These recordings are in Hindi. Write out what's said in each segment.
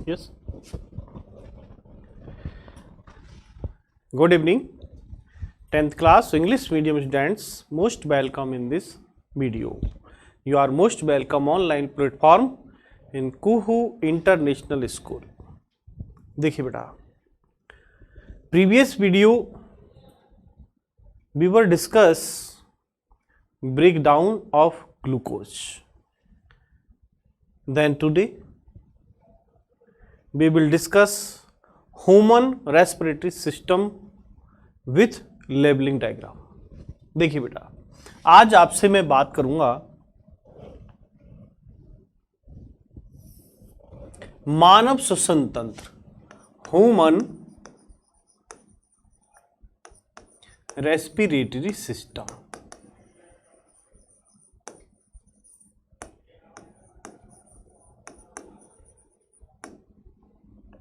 Yes. Good evening, 10th class English medium students. Most welcome in this video. You are most welcome online platform in Kuhu International School. देखिए बेटा, previous video we were discuss breakdown of glucose. Then today we will discuss human respiratory system with labeling diagram. देखिए बेटा, आज आपसे मैं बात करूंगा मानव श्वसन तंत्र, ह्यूमन रेस्पिरेटरी सिस्टम।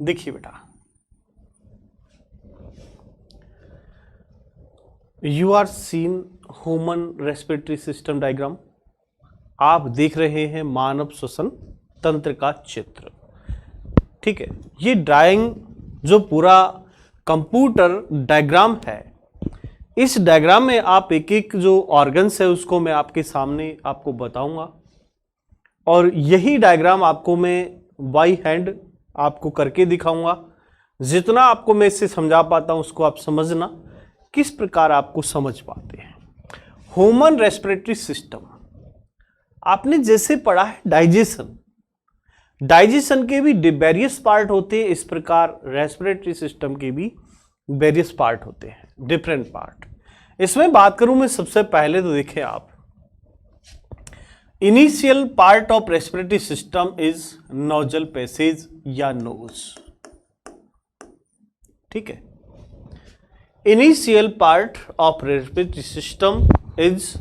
देखिए बेटा, you are seen human respiratory system diagram. आप देख रहे हैं मानव श्वसन तंत्र का चित्र। ठीक है, ये ड्राइंग जो पूरा कंप्यूटर डायग्राम है, इस डायग्राम में आप एक एक जो ऑर्गन्स है उसको मैं आपके सामने आपको बताऊंगा, और यही डायग्राम आपको मैं बाई हैंड आपको करके दिखाऊंगा। जितना आपको मैं इससे समझा पाता हूं उसको आप समझना, किस प्रकार आपको समझ पाते हैं। ह्यूमन रेस्पिरेटरी सिस्टम आपने जैसे पढ़ा है डाइजेशन, डाइजेशन के भी वेरियस पार्ट होते हैं, इस प्रकार रेस्पिरेटरी सिस्टम के भी वेरियस पार्ट होते हैं, डिफरेंट पार्ट। इसमें बात करूं मैं सबसे पहले तो देखें आप, initial part of respiratory system is nasal passage या नोज। ठीक है, initial part of respiratory system is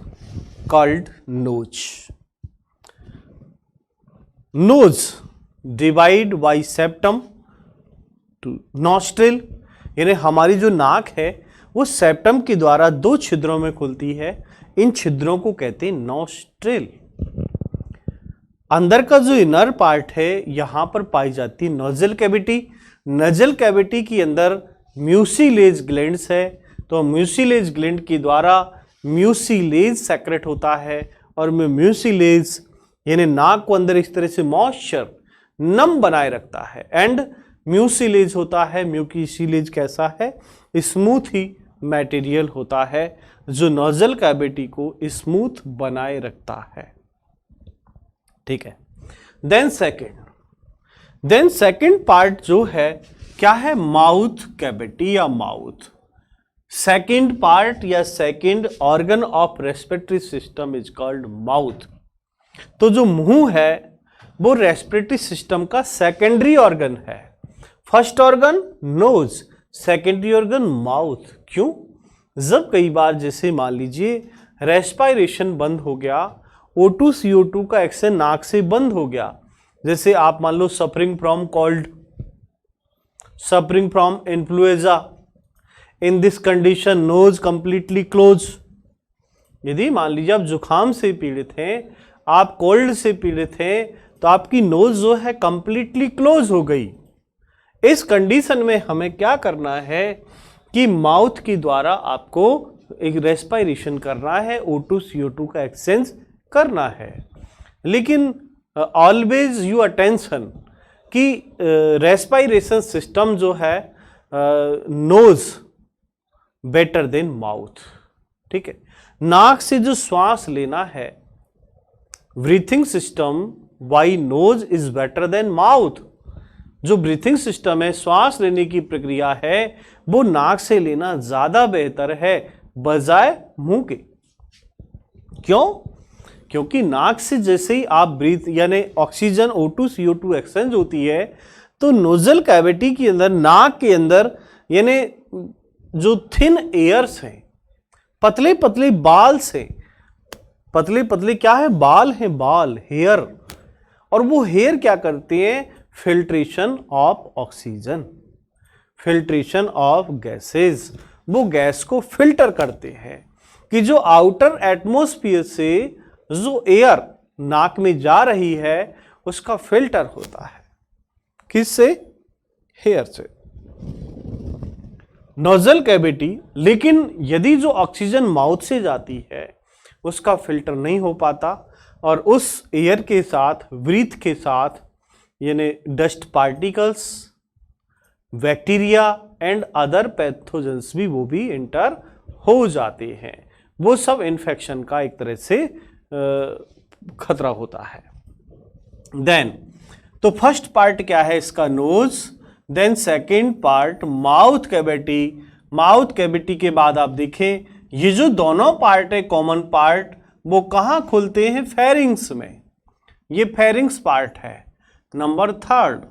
called nose. Nose divide by septum two nostril, यानी हमारी जो नाक है वो सेप्टम के द्वारा दो छिद्रों में खुलती है। इन छिद्रों को कहते हैं नॉस्ट्रिल। अंदर का जो इनर पार्ट है यहां पर पाई जाती है नोजल कैविटी। नोजल कैविटी के अंदर म्यूसिलेज ग्लैंड्स है, तो म्यूसिलेज ग्लैंड के द्वारा म्यूसिलेज सेक्रेट होता है, और म्यूसिलेज यानी नाक को अंदर इस तरह से मॉइस्चर नम बनाए रखता है। एंड म्यूसिलेज होता है, म्यूसिलेज कैसा है, स्मूथ ही मटेरियल होता है जो नोजल कैविटी को स्मूथ बनाए रखता है। ठीक है, देन सेकेंड पार्ट जो है क्या है, माउथ कैविटी या माउथ। सेकेंड पार्ट या second organ of respiratory system is called mouth. तो जो मुंह है वो रेस्पिरेटरी सिस्टम का सेकेंडरी ऑर्गन है। First organ nose, secondary organ mouth. क्यों? जब कई बार जैसे मान लीजिए रेस्पिरेशन बंद हो गया, O2 CO2 का एक्शन नाक से बंद हो गया, जैसे आप मान लो suffering from cold, suffering from influenza, in this condition nose completely close. यदि मान लीजिए आप जुखाम से पीड़ित हैं, आप कोल्ड से पीड़ित हैं, तो आपकी नोज जो है कंप्लीटली क्लोज हो गई। इस कंडीशन में हमें क्या करना है कि माउथ के द्वारा आपको एक रेस्पिरेशन करना है, O2 CO2 का एक्सचेंज करना है। लेकिन ऑलवेज यू अटेंशन कि रेस्पिरेशन सिस्टम जो है नोज बेटर देन माउथ। ठीक है, नाक से जो श्वास लेना है, breathing system by nose is better than mouth. जो ब्रीथिंग सिस्टम है, श्वास लेने की प्रक्रिया है, वो नाक से लेना ज्यादा बेहतर है बजाय मुंह के। क्यों? क्योंकि नाक से जैसे ही आप ब्रीथ यानी ऑक्सीजन O2 CO2 एक्सचेंज होती है, तो नोजल कैविटी के अंदर, नाक के अंदर यानी जो थिन एयर्स हैं, पतले पतले बाल से, पतले पतले क्या है, बाल हैं, बाल, हेयर, और वो हेयर क्या करते हैं, filtration of oxygen, filtration of gases. वो गैस को फिल्टर करते हैं कि जो आउटर एटमॉस्फेयर से जो एयर नाक में जा रही है उसका फिल्टर होता है। किससे? हेयर से, नोजल कैविटी। लेकिन यदि जो ऑक्सीजन माउथ से जाती है उसका फिल्टर नहीं हो पाता और उस एयर के साथ, ब्रीथ के साथ, यानी dust particles, bacteria and other pathogens भी वो भी इंटर हो जाते हैं। वो सब इन्फेक्शन का एक तरह से खतरा होता है। देन तो फर्स्ट पार्ट क्या है इसका? Nose. Then second part mouth cavity. Mouth cavity के बाद आप देखें ये जो दोनों पार्ट है कॉमन पार्ट, वो कहाँ खुलते हैं? फेरिंग्स में। ये फेरिंग्स पार्ट है नंबर थर्ड।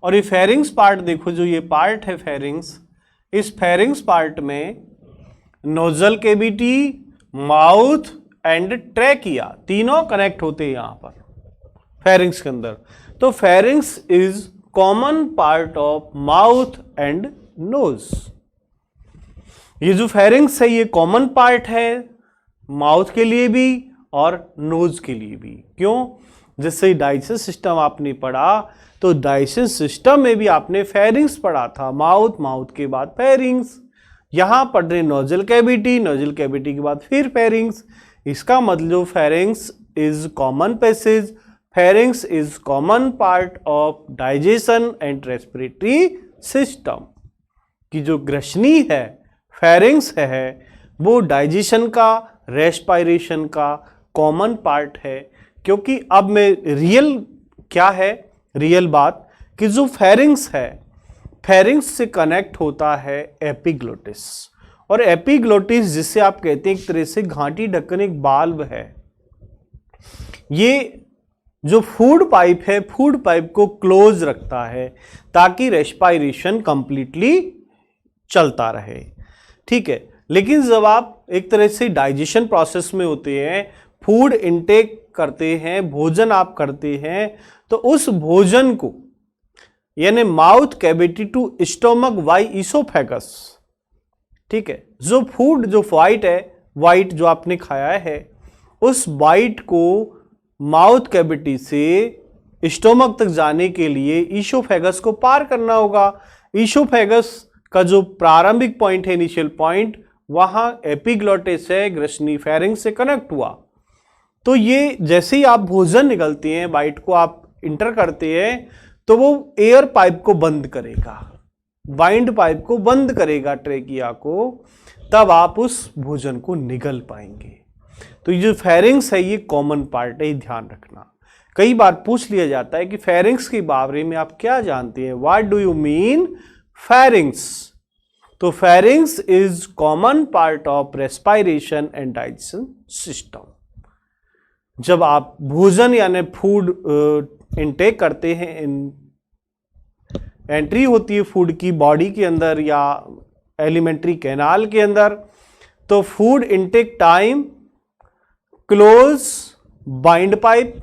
और ये फेरिंग्स पार्ट देखो, जो ये पार्ट है फेरिंग्स, इस फेरिंग्स पार्ट में nasal cavity, mouth and trachea तीनों कनेक्ट होते हैं यहां पर फेरिंग्स के अंदर। तो pharynx is common part of mouth and nose. ये जो फेरिंग्स है ये कॉमन पार्ट है माउथ के लिए भी और नोज के लिए भी। क्यों? जैसे डाइजेशन सिस्टम आपने पढ़ा तो डाइजेशन सिस्टम में भी आपने फेरिंग्स पढ़ा था, माउथ, माउथ के बाद फेरिंग्स। यहां पढ़ रहे नोजल कैविटी, नोजल कैविटी के बाद फिर फेरिंग्स। इसका मतलब pharynx is common passage, pharynx is common part of digestion and respiratory system. की जो ग्रसनी है, फेरिंग्स है, वो डाइजेशन का, रेस्पिरेशन का कॉमन पार्ट है। क्योंकि अब में रियल क्या है, रियल बात कि जो फेरिंग्स है, फेरिंग्स से कनेक्ट होता है एपिग्लोटिस। और एपिग्लोटिस जिसे आप कहते हैं एक तरह से घाटी ढक्कन, एक बाल्ब है। ये जो फूड पाइप है, फूड पाइप को क्लोज रखता है ताकि रेस्पिरेशन कंप्लीटली चलता रहे। ठीक है। लेकिन जब आप एक तरह से डाइजेशन प्रोसेस में होते हैं, फूड इनटेक करते हैं, भोजन आप करते हैं, तो उस भोजन को यानी mouth cavity to stomach by oesophagus, ठीक है, जो फूड जो वाइट है, वाइट जो आपने खाया है, उस वाइट को माउथ कैविटी से स्टोमक तक जाने के लिए इसोफेगस को पार करना होगा। इसोफेगस का जो प्रारंभिक पॉइंट है, इनिशियल पॉइंट, वहां एपिग्लोटिस है, ग्रसनी फेरिंग्स से कनेक्ट हुआ। तो ये जैसे ही आप भोजन निकलते हैं, बाइट को आप इंटर करते हैं, तो वो एयर पाइप को बंद करेगा, बाइंड पाइप को बंद करेगा ट्रेकिया को, तब आप उस भोजन को निगल पाएंगे। तो ये जो फेरिंग्स है ये कॉमन पार्ट है, ये ध्यान रखना। कई बार पूछ लिया जाता है कि फेरिंग्स के बारे में आप क्या जानते हैं, what do you mean pharynx? तो pharynx is common part of respiration and digestion system. जब आप भोजन यानी फूड इनटेक करते हैं, एंट्री होती है फूड की बॉडी के अंदर या एलिमेंट्री कैनाल के अंदर, तो food intake time close bind pipe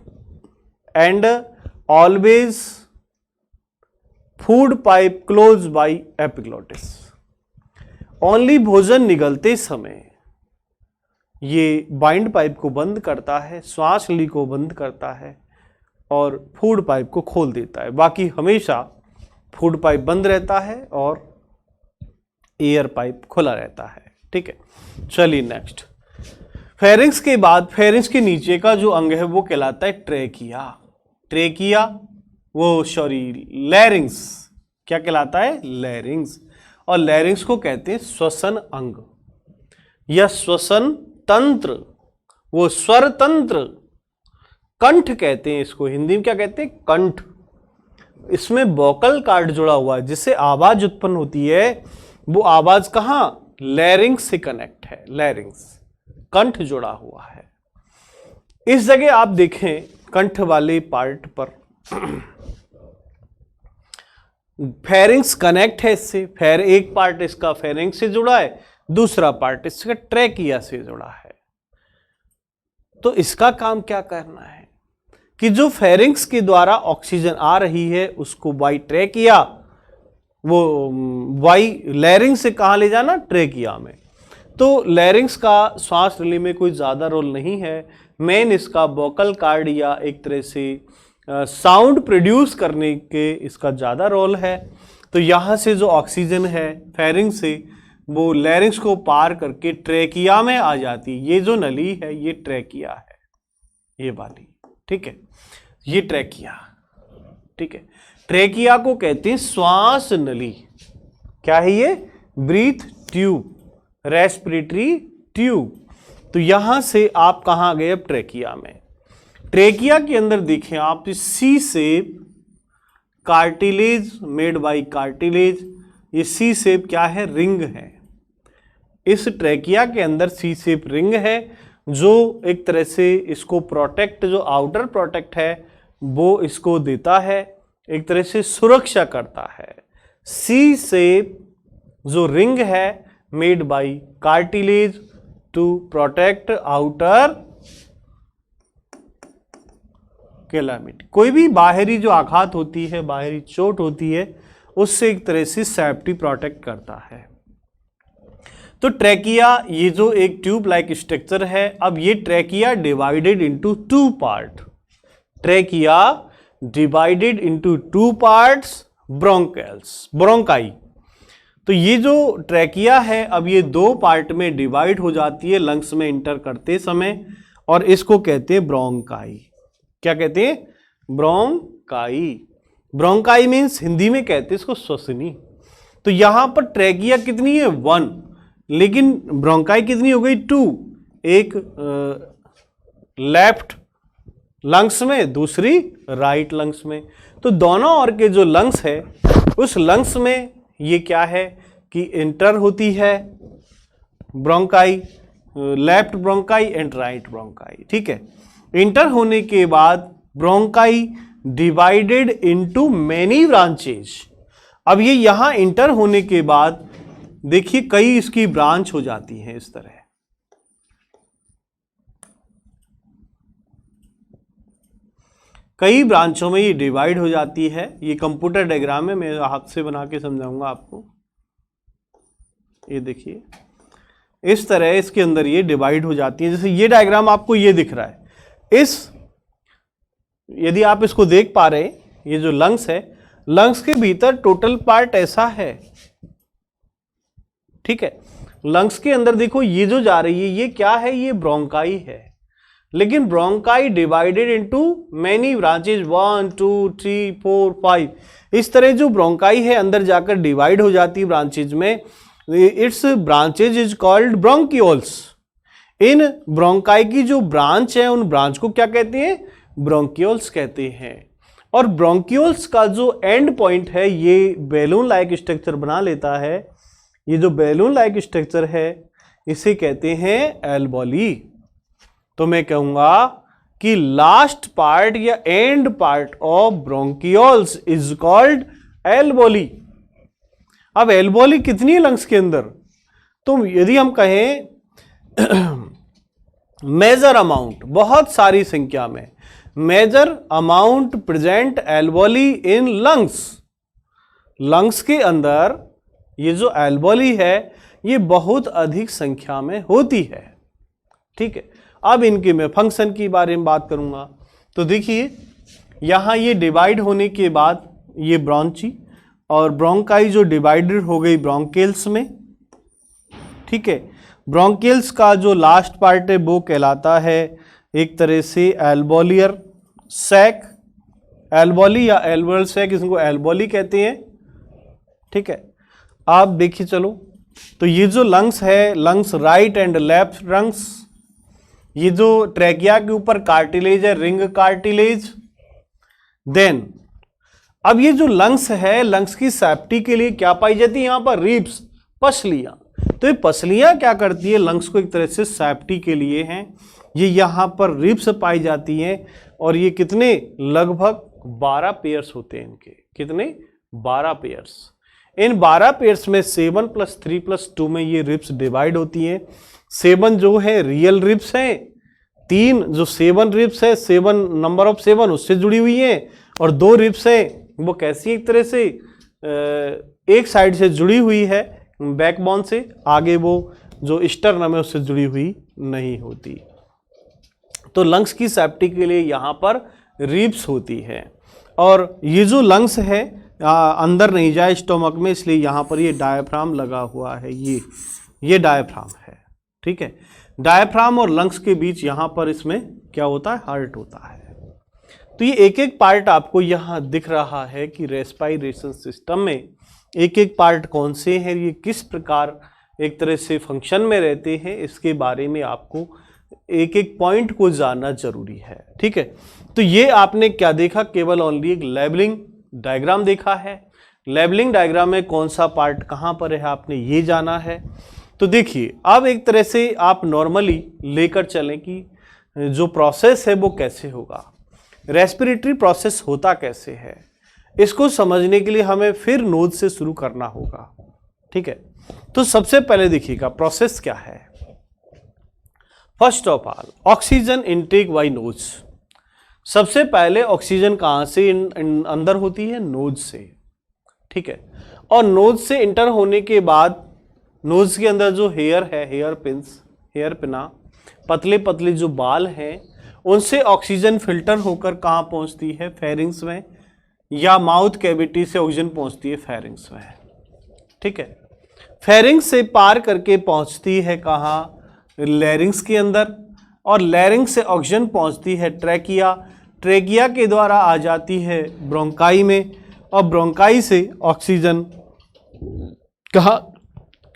and always food pipe close by epiglottis. Only भोजन निगलते समय ये बाइंड पाइप को बंद करता है, श्वास नली को बंद करता है और फूड पाइप को खोल देता है। बाकी हमेशा फूड पाइप बंद रहता है और एयर पाइप खुला रहता है। ठीक है, चलिए नेक्स्ट। फेरिंग्स के बाद फेरिंग्स के नीचे का जो अंग है वो कहलाता है ट्रेकिया। ट्रेकिया लैरिंग्स क्या कहलाता है? लैरिंग्स। और लैरिंग्स को कहते हैं श्वसन अंग या श्वसन तंत्र, वो स्वर तंत्र, कंठ कहते हैं इसको, हिंदी में क्या कहते हैं? कंठ। इसमें वोकल कार्ड जुड़ा हुआ है, जिससे आवाज उत्पन्न होती है। वो आवाज कहां? लैरिंग्स से कनेक्ट है, लैरिंग्स, कंठ जुड़ा हुआ है। इस जगह आप देखें कंठ वाले पार्ट पर फेरिंग्स कनेक्ट है इससे। एक पार्ट इसका फेरिंग्स से जुड़ा है, दूसरा पार्ट इसका ट्रेकिया से जुड़ा है। तो इसका काम क्या करना है कि जो फेरिंग्स के द्वारा ऑक्सीजन आ रही है उसको बाई ट्रेकिया, वो बाई लैरिंग्स से कहां ले जाना? ट्रेकिया में। तो लैरिंग्स का श्वास नली में कोई ज्यादा रोल नहीं है। मेन इसका वोकल कार्ड या एक तरह से साउंड प्रोड्यूस करने के इसका ज़्यादा रोल है। तो यहाँ से जो ऑक्सीजन है फेरिंग से वो लैरिंक्स को पार करके ट्रेकिया में आ जाती है। ये जो नली है ये ट्रेकिया है, ये वाली, ठीक है, ये ट्रेकिया, ठीक है। ट्रेकिया को कहते हैं श्वास नली। क्या है ये? Breath tube, respiratory tube. तो यहां से आप कहां गए? अब ट्रेकिया में। ट्रेकिया के अंदर देखें आप, C shape cartilage made by cartilage. ये सी शेप क्या है? रिंग है। इस ट्रेकिया के अंदर सी शेप रिंग है जो एक तरह से इसको प्रोटेक्ट, जो आउटर प्रोटेक्ट है वो इसको देता है, एक तरह से सुरक्षा करता है। सी शेप जो रिंग है made by cartilage to protect outer calamity. कोई भी बाहरी जो आघात होती है, बाहरी चोट होती है, उससे एक तरह से सेफ्टी प्रोटेक्ट करता है। तो ट्रेकिया ये जो एक ट्यूब लाइक स्ट्रक्चर है। अब ये trachea divided into two part. Trachea divided into two parts, bronchioles, bronchi. तो ये जो ट्रेकिया है अब ये दो पार्ट में डिवाइड हो जाती है लंग्स में इंटर करते समय, और इसको कहते हैं ब्रोंकाई। क्या कहते हैं? ब्रोंकाई। ब्रोंकाई मीन्स हिंदी में कहते हैं इसको श्वसनी। तो यहां पर ट्रेकिया कितनी है? 1, लेकिन ब्रोंकाई कितनी हो गई? 2। एक लेफ्ट लंग्स में, दूसरी राइट लंग्स में। तो दोनों ओर के जो लंग्स है उस लंग्स में ये क्या है कि इंटर होती है bronchi, left bronchi and right bronchi, ठीक है। इंटर होने के बाद bronchi divided into many branches. अब ये यहां इंटर होने के बाद देखिए कई इसकी ब्रांच हो जाती हैं इस तरह। कई ब्रांचों में ये डिवाइड हो जाती है। ये कंप्यूटर डायग्राम है, मैं हाथ से बना के समझाऊंगा आपको। ये देखिए इस तरह इसके अंदर ये डिवाइड हो जाती है। जैसे ये डायग्राम आपको ये दिख रहा है। यदि आप इसको देख पा रहे हैं, ये जो लंग्स है, लंग्स के भीतर टोटल पार्ट ऐसा है, ठीक है। लंग्स के अंदर देखो ये जो जा रही है ये क्या है? ये ब्रोंकाई है। लेकिन bronchi divided into many branches, 1 2 3 4 5। इस तरह जो ब्रोंकाई है अंदर जाकर डिवाइड हो जाती है ब्रांचेज में। It's branches is called bronchioles. In bronchi की जो ब्रांच है उन ब्रांच को क्या कहते हैं? ब्रोंकियोल्स कहते हैं। और ब्रोंकियोल्स का जो एंड पॉइंट है ये बैलून लाइक स्ट्रक्चर बना लेता है। ये जो बैलून लाइक स्ट्रक्चर है इसे कहते हैं एल्वोली। तो मैं कहूंगा कि लास्ट पार्ट या and part of bronchioles is called alveoli. अब एल्वोली कितनी है लंग्स के अंदर? तो यदि हम कहें मेजर अमाउंट, बहुत सारी संख्या में, major amount present alveoli in lungs. Lungs के अंदर ये जो एल्वोली है ये बहुत अधिक संख्या में होती है, ठीक है। अब इनके मैं फंक्शन की बारे में बात करूंगा। तो देखिए यहां ये डिवाइड होने के बाद ये ब्रोंची और ब्रोंकाई जो डिवाइडेड हो गई ब्रोंकेल्स में, ठीक है। ब्रोंकेल्स का जो लास्ट पार्ट है वो कहलाता है एक तरह से एल्वोलियर सैक। एल्वोली या एल्वोल सैक, इसको एल्वोली कहते हैं, ठीक है। आप देखिए चलो, तो ये जो लंग्स है, lungs right and left lungs, ये जो ट्रेकिया के ऊपर कार्टिलेज है, रिंग कार्टिलेज। देन अब ये जो लंग्स है, लंग्स की सेफ्टी के लिए क्या पाई जाती है यहां पर? रिब्स, पसलियां। तो ये पसलियां क्या करती है? लंग्स को एक तरह से सेफ्टी के लिए हैं। ये यहां पर रिब्स पाई जाती हैं और ये कितने? लगभग 12 पेयर्स होते हैं इनके। कितने? 12 पेयर्स। इन 12 पेयर्स में 7 + 3 + 2 में ये रिब्स डिवाइड होती हैं। 7 जो है रियल रिब्स हैं, 3 जो 7 रिब्स है, 7 नंबर ऑफ 7 उससे जुड़ी हुई हैं, और 2 रिब्स है वो कैसी एक तरह से एक साइड से जुड़ी हुई है बैकबोन से, आगे वो जो स्टर्नम है उससे जुड़ी हुई नहीं होती। तो लंग्स की सेफ्टी के लिए यहाँ पर रिब्स होती है। और ये जो लंग्स है अंदर नहीं जाए स्टोमक में, इसलिए यहाँ पर ये डायफ्राम लगा हुआ है, ये डायफ्राम है। ठीक है, डायफ्राम और लंग्स के बीच यहाँ पर इसमें क्या होता है, हार्ट होता है। तो ये एक एक पार्ट आपको यहाँ दिख रहा है कि रेस्पिरेशन सिस्टम में एक एक पार्ट कौन से हैं, ये किस प्रकार एक तरह से फंक्शन में रहते हैं, इसके बारे में आपको एक एक पॉइंट को जानना जरूरी है। ठीक है, तो ये आपने क्या देखा, केवल ओनली एक लेबलिंग डायग्राम देखा है। लेबलिंग डायग्राम में कौन सा पार्ट कहाँ पर है आपने ये जाना है। तो देखिए, अब एक तरह से आप नॉर्मली लेकर चलें कि जो प्रोसेस है वो कैसे होगा, रेस्पिरेटरी प्रोसेस होता कैसे है, इसको समझने के लिए हमें फिर नोज से शुरू करना होगा। ठीक है, तो सबसे पहले देखिएगा प्रोसेस क्या है। First of all oxygen intake by nose. सबसे पहले ऑक्सीजन कहाँ से अंदर होती है, नोज से। ठीक है, और नोज से इंटर होने के बाद नोज के अंदर जो हेयर है, हेयर पिना, पतले पतले जो बाल हैं, उनसे ऑक्सीजन फिल्टर होकर कहाँ पहुँचती है, फेरिंग्स में, या माउथ कैविटी से ऑक्सीजन पहुँचती है फेरिंग्स में। ठीक है, फेरिंग्स से पार करके पहुँचती है कहाँ, लैरिंग्स के अंदर, और लैरिंग्स से ऑक्सीजन पहुँचती है ट्रैकिया, ट्रैकिया के द्वारा आ जाती है ब्रोंकाई में, और ब्रोंकाई से ऑक्सीजन कहाँ,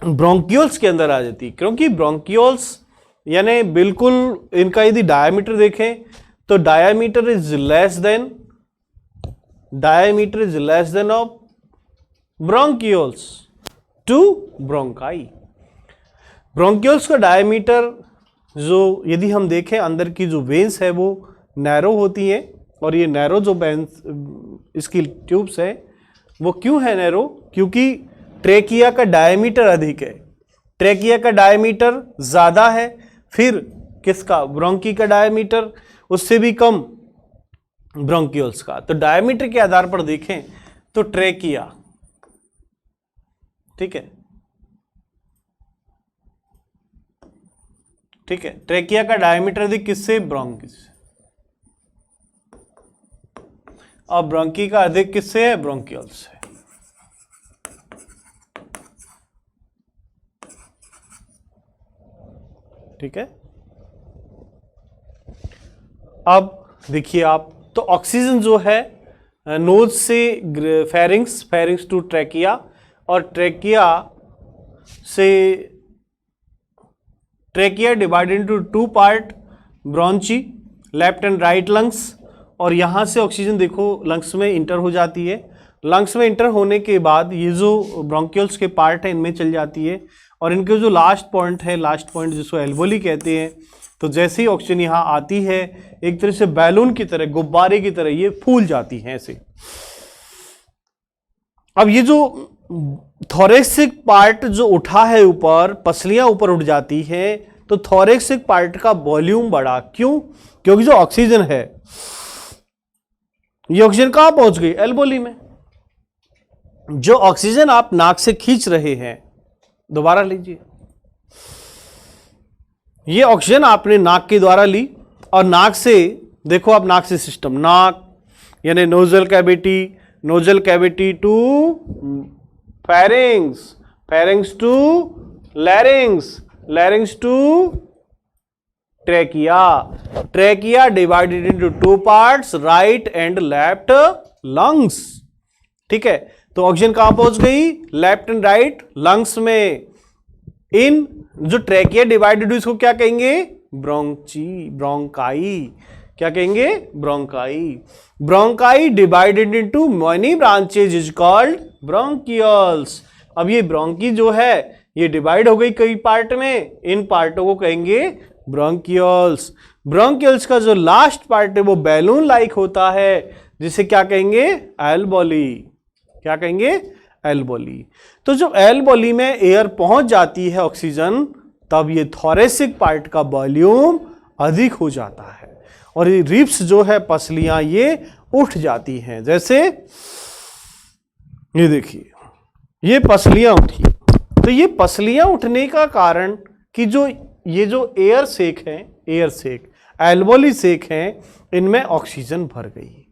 ब्रोंकियोल्स के अंदर आ जाती है। क्योंकि ब्रोंकियोल्स यानी बिल्कुल इनका यदि डायमीटर देखें तो diameter is less than of bronchioles to bronchi. Bronchioles का डायमीटर जो यदि हम देखें, अंदर की जो वेन्स है वो नैरो होती हैं, और ये नैरो जो वेन्स इसकी ट्यूब्स है वो क्यों है नैरो, क्योंकि ट्रेकिया का डायमीटर अधिक है, ट्रेकिया का डायमीटर ज़्यादा है, फिर किसका, ब्रोंकी का डायमीटर उससे भी कम ब्रोंकियोल्स का। तो डायमीटर के आधार पर देखें तो ट्रेकिया, ठीक है, ठीक है, ट्रेकिया का डायमीटर अधिक किससे, ब्रोंकिस, और ब्रोंकी का अधिक किससे है, ब्रोंकियोल्स से। ठीक है, अब देखिए आप, तो ऑक्सीजन जो है नोज से फेरिंग्स टू ट्रैकिया, और ट्रैकिया से trachea divided into two part, bronchi, left and right lungs, और यहाँ से ऑक्सीजन देखो लंग्स में इंटर हो जाती है। लंग्स में इंटर होने के बाद ये जो ब्रोंकियल्स के पार्ट है इनमें चल जाती है, और इनके जो लास्ट पॉइंट जिसको एल्वोली कहते हैं, तो जैसे ही ऑक्सीजन यहाँ आती है एक तरह से बैलून की तरह, गुब्बारे की तरह ये फूल जाती हैं ऐसे। अब ये जो थोरेसिक पार्ट जो उठा है ऊपर, पसलियां ऊपर उठ जाती है, तो थोरेसिक पार्ट का वॉल्यूम बढ़ा, क्यों, क्योंकि जो ऑक्सीजन है ये ऑक्सीजन कहां पहुंच गई, एल्वोली में। जो ऑक्सीजन आप नाक से खींच रहे हैं, दोबारा लीजिए, ये ऑक्सीजन आपने नाक के द्वारा ली, और नाक से देखो आप, नाक से सिस्टम, नाक यानी nasal cavity to pharynx to larynx to trachea divided into two parts, right and left lungs. ठीक है, तो ऑक्सीजन कहां पहुंच गई, लेफ्ट एंड राइट लंग्स में। इन जो ट्रैकिया डिवाइडेड हुई इसको क्या कहेंगे, ब्रोंकाई। क्या कहेंगे, bronchi divided into many branches is called bronchioles. अब ये ब्रोंकी जो है ये डिवाइड हो गई कई पार्ट में, इन पार्टों को कहेंगे ब्रोंकियल्स। ब्रोंकियल्स का जो लास्ट पार्ट है वो बैलून लाइक होता है, जिसे क्या कहेंगे, एल्वोली। क्या कहेंगे, एल्वोली। तो जब एल्वोली में एयर पहुंच जाती है ऑक्सीजन, तब ये थोरेसिक पार्ट का वॉल्यूम अधिक हो जाता है, और ये रिब्स जो है, पसलियां, ये उठ जाती हैं। जैसे ये देखिए, ये पसलियां उठी, तो ये पसलियां उठने का कारण कि जो ये जो एयर सेक है, एल्वोली सेक हैं, इनमें ऑक्सीजन भर गई।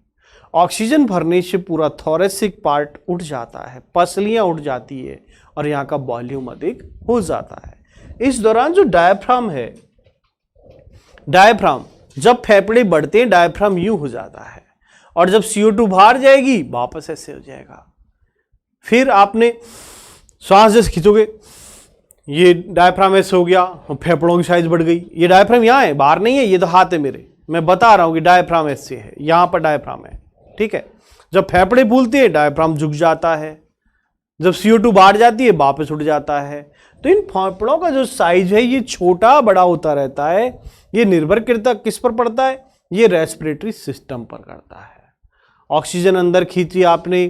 ऑक्सीजन भरने से पूरा थोरेसिक पार्ट उठ जाता है, पसलियां उठ जाती है और यहाँ का वॉल्यूम अधिक हो जाता है। इस दौरान जो डायफ्राम है, डायफ्राम जब फेफड़े बढ़ते हैं डायफ्राम यूं हो जाता है, और जब CO2 बाहर जाएगी वापस ऐसे हो जाएगा। फिर आपने श्वास जैसे खींचोगे, ये डायफ्राम ऐसे हो गया, फेफड़ों की साइज बढ़ गई। ये डायफ्राम यहाँ है, बाहर नहीं है, ये तो हाथ है मेरे, मैं बता रहा हूं कि डायफ्राम ऐसे है, यहां पर डायफ्राम है, ठीक है। जब फेफड़े फूलते हैं डायफ्राम झुक जाता है, जब CO2 बाहर जाती है वापस उठ जाता है। तो इन फेफड़ों का जो साइज है ये छोटा बड़ा होता रहता है। ये निर्भर करता किस पर पड़ता है, ये रेस्पिरेटरी सिस्टम पर करता है। ऑक्सीजन अंदर खींची आपने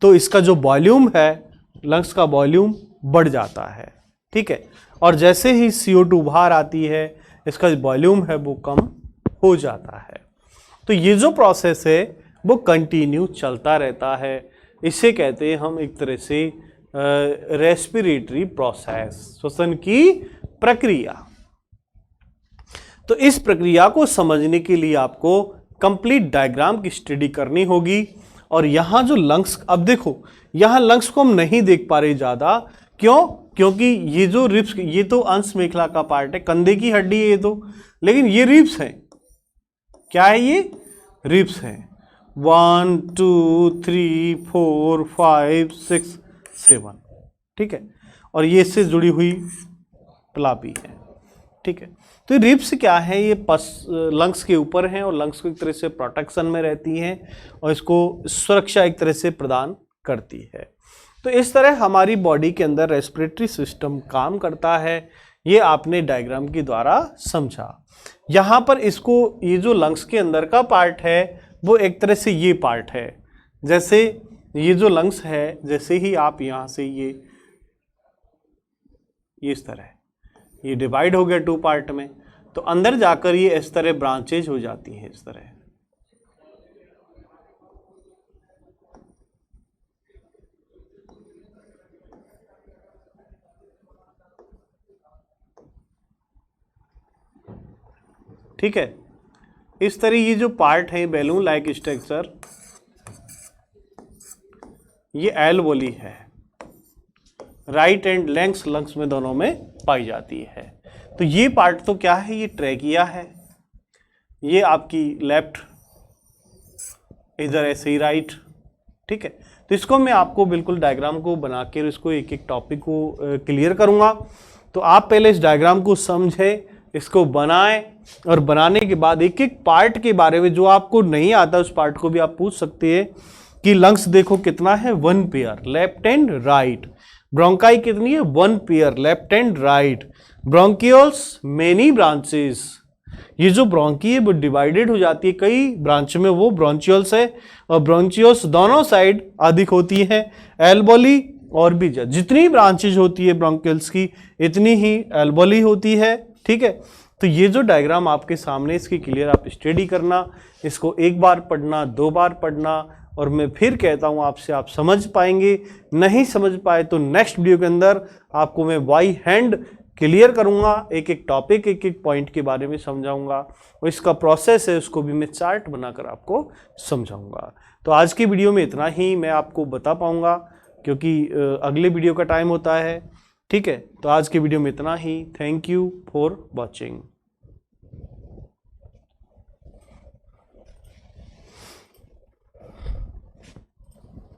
तो इसका जो वॉल्यूम है, लंग्स का वॉल्यूम बढ़ जाता है, ठीक है। और जैसे ही CO2 बाहर आती है इसका वॉल्यूम है वो कम हो जाता है। तो ये जो प्रोसेस है वो कंटिन्यू चलता रहता है। इसे कहते हैं हम एक तरह से रेस्पिरेटरी प्रोसेस, श्वसन की प्रक्रिया। तो इस प्रक्रिया को समझने के लिए आपको कंप्लीट डायग्राम की स्टडी करनी होगी। और यहां जो लंग्स, अब देखो यहां लंग्स को हम नहीं देख पा रहे ज्यादा, क्यों? क्योंकि ये जो रिब्स, ये तो अंश मेखला का पार्ट है, कंधे की हड्डी है ये तो, लेकिन ये रिब्स है। क्या है ये? रिब्स है। 1 2 3 4 5 6 7, ठीक है। और ये इससे जुड़ी हुई प्लापी है, ठीक है। तो रिब्स क्या है? ये लंग्स के ऊपर हैं और लंग्स को एक तरह से प्रोटेक्शन में रहती हैं और इसको सुरक्षा एक तरह से प्रदान करती है। तो इस तरह हमारी बॉडी के अंदर रेस्पिरेटरी सिस्टम काम करता है। ये आपने डायग्राम के द्वारा समझा। यहाँ पर इसको, ये जो लंग्स के अंदर का पार्ट है वो एक तरह से ये पार्ट है। जैसे ये जो लंग्स है, जैसे ही आप यहाँ से ये इस तरह ये डिवाइड हो गया 2 पार्ट में, तो अंदर जाकर ये इस तरह ब्रांचेज हो जाती हैं, इस तरह। ठीक है, इस तरह ये जो पार्ट है बैलून लाइक स्ट्रक्चर, ये एल्वोली है। राइट एंड लेफ्ट लंग्स में दोनों में पाई जाती है। तो ये पार्ट तो क्या है? ये ट्रैकिया है। ये आपकी लेफ्ट, इधर ऐसे ही राइट, ठीक है। तो इसको मैं आपको बिल्कुल डायग्राम को बना के इसको एक एक टॉपिक को क्लियर करूंगा। तो आप पहले इस डायग्राम को समझें, इसको बनाएं, और बनाने के बाद एक एक पार्ट के बारे में जो आपको नहीं आता उस पार्ट को भी आप पूछ सकते हैं कि लंग्स देखो कितना है, 1 pair left and right. Bronchi कितनी है? 1 pair left and right. Bronchioles many branches. ये जो ब्रोंकी है वो डिवाइडेड हो जाती है कई ब्रांच में, वो ब्रोंचियोल्स है। और ब्रोंचियोल्स दोनों साइड अधिक होती है। एल्वोली और भी जितनी ब्रांचेज होती है ब्रोंकियल्स की इतनी ही एल्वोली होती है, ठीक है। तो ये जो डायग्राम आपके सामने, इसकी क्लियर आप स्टडी करना, इसको एक बार पढ़ना, 2 बार पढ़ना, और मैं फिर कहता हूँ आपसे, आप समझ पाएंगे। नहीं समझ पाए तो नेक्स्ट वीडियो के अंदर आपको मैं बाई हैंड क्लियर करूँगा, एक एक टॉपिक, एक एक पॉइंट के बारे में समझाऊंगा, और इसका प्रोसेस है उसको भी मैं चार्ट बनाकर आपको समझाऊंगा। तो आज की वीडियो में इतना ही मैं आपको बता पाऊँगा, क्योंकि अगले वीडियो का टाइम होता है, ठीक है। तो आज की वीडियो में इतना ही। Thank you for watching.